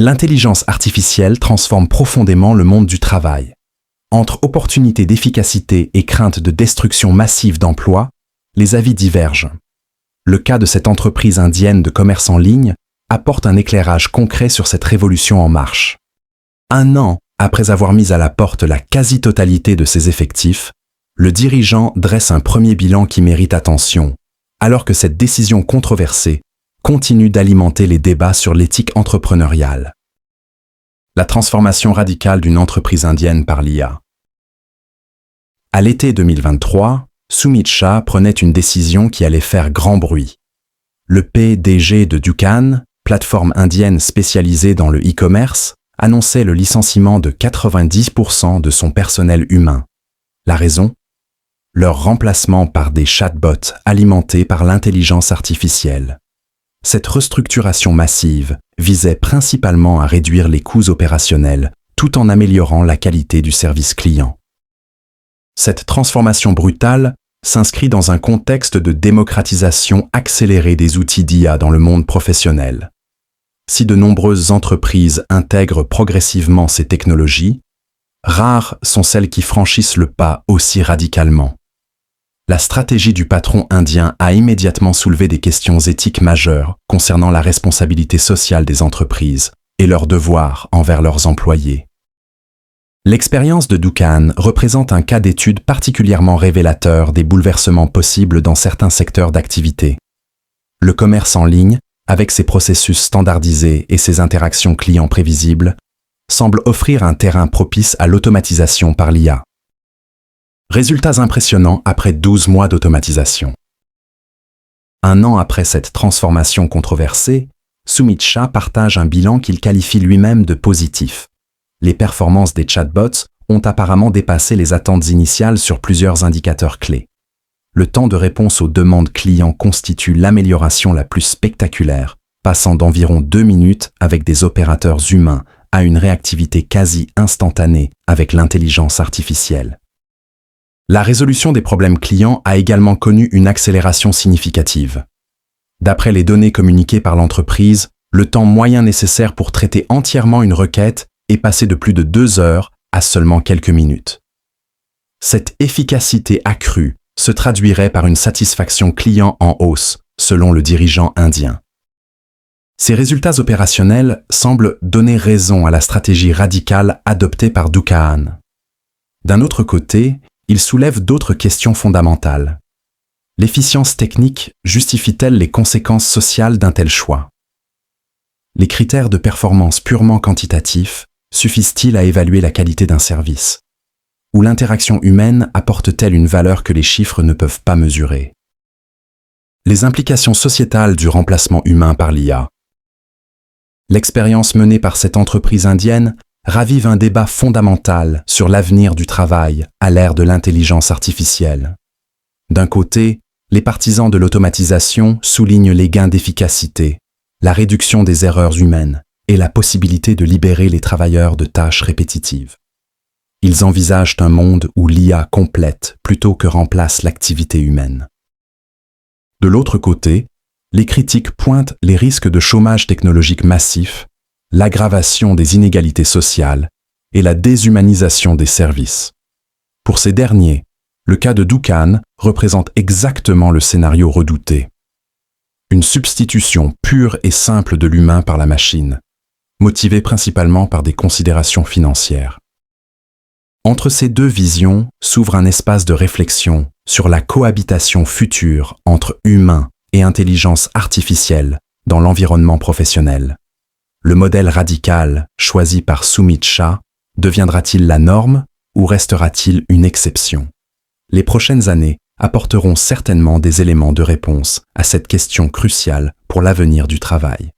L'intelligence artificielle transforme profondément le monde du travail. Entre opportunités d'efficacité et crainte de destruction massive d'emplois, les avis divergent. Le cas de cette entreprise indienne de commerce en ligne apporte un éclairage concret sur cette révolution en marche. 1 an après avoir mis à la porte la quasi-totalité de ses effectifs, le dirigeant dresse un premier bilan qui mérite attention, alors que cette décision controversée continue d'alimenter les débats sur l'éthique entrepreneuriale. La transformation radicale d'une entreprise indienne par l'IA. À l'été 2023, Sumit Shah prenait une décision qui allait faire grand bruit. Le PDG de Dukaan, plateforme indienne spécialisée dans le e-commerce, annonçait le licenciement de 90% de son personnel humain. La raison ? Leur remplacement par des chatbots alimentés par l'intelligence artificielle. Cette restructuration massive visait principalement à réduire les coûts opérationnels tout en améliorant la qualité du service client. Cette transformation brutale s'inscrit dans un contexte de démocratisation accélérée des outils d'IA dans le monde professionnel. Si de nombreuses entreprises intègrent progressivement ces technologies, rares sont celles qui franchissent le pas aussi radicalement. La stratégie du patron indien a immédiatement soulevé des questions éthiques majeures concernant la responsabilité sociale des entreprises et leurs devoirs envers leurs employés. L'expérience de Dukaan représente un cas d'étude particulièrement révélateur des bouleversements possibles dans certains secteurs d'activité. Le commerce en ligne, avec ses processus standardisés et ses interactions clients prévisibles, semble offrir un terrain propice à l'automatisation par l'IA. Résultats impressionnants après 12 mois d'automatisation. 1 an après cette transformation controversée, Sumit Shah partage un bilan qu'il qualifie lui-même de positif. Les performances des chatbots ont apparemment dépassé les attentes initiales sur plusieurs indicateurs clés. Le temps de réponse aux demandes clients constitue l'amélioration la plus spectaculaire, passant d'environ 2 minutes avec des opérateurs humains à une réactivité quasi instantanée avec l'intelligence artificielle. La résolution des problèmes clients a également connu une accélération significative. D'après les données communiquées par l'entreprise, le temps moyen nécessaire pour traiter entièrement une requête est passé de plus de 2 heures à seulement quelques minutes. Cette efficacité accrue se traduirait par une satisfaction client en hausse, selon le dirigeant indien. Ces résultats opérationnels semblent donner raison à la stratégie radicale adoptée par Dukaan. D'un autre côté, il soulève d'autres questions fondamentales. L'efficience technique justifie-t-elle les conséquences sociales d'un tel choix? Les critères de performance purement quantitatifs suffisent-ils à évaluer la qualité d'un service? Ou l'interaction humaine apporte-t-elle une valeur que les chiffres ne peuvent pas mesurer? Les implications sociétales du remplacement humain par l'IA. L'expérience menée par cette entreprise indienne ravive un débat fondamental sur l'avenir du travail à l'ère de l'intelligence artificielle. D'un côté, les partisans de l'automatisation soulignent les gains d'efficacité, la réduction des erreurs humaines et la possibilité de libérer les travailleurs de tâches répétitives. Ils envisagent un monde où l'IA complète plutôt que remplace l'activité humaine. De l'autre côté, les critiques pointent les risques de chômage technologique massif, l'aggravation des inégalités sociales et la déshumanisation des services. Pour ces derniers, le cas de Dukaan représente exactement le scénario redouté. Une substitution pure et simple de l'humain par la machine, motivée principalement par des considérations financières. Entre ces deux visions s'ouvre un espace de réflexion sur la cohabitation future entre humain et intelligence artificielle dans l'environnement professionnel. Le modèle radical choisi par Sumit Shah deviendra-t-il la norme ou restera-t-il une exception? Les prochaines années apporteront certainement des éléments de réponse à cette question cruciale pour l'avenir du travail.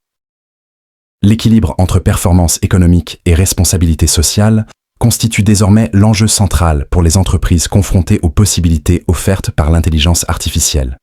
L'équilibre entre performance économique et responsabilité sociale constitue désormais l'enjeu central pour les entreprises confrontées aux possibilités offertes par l'intelligence artificielle.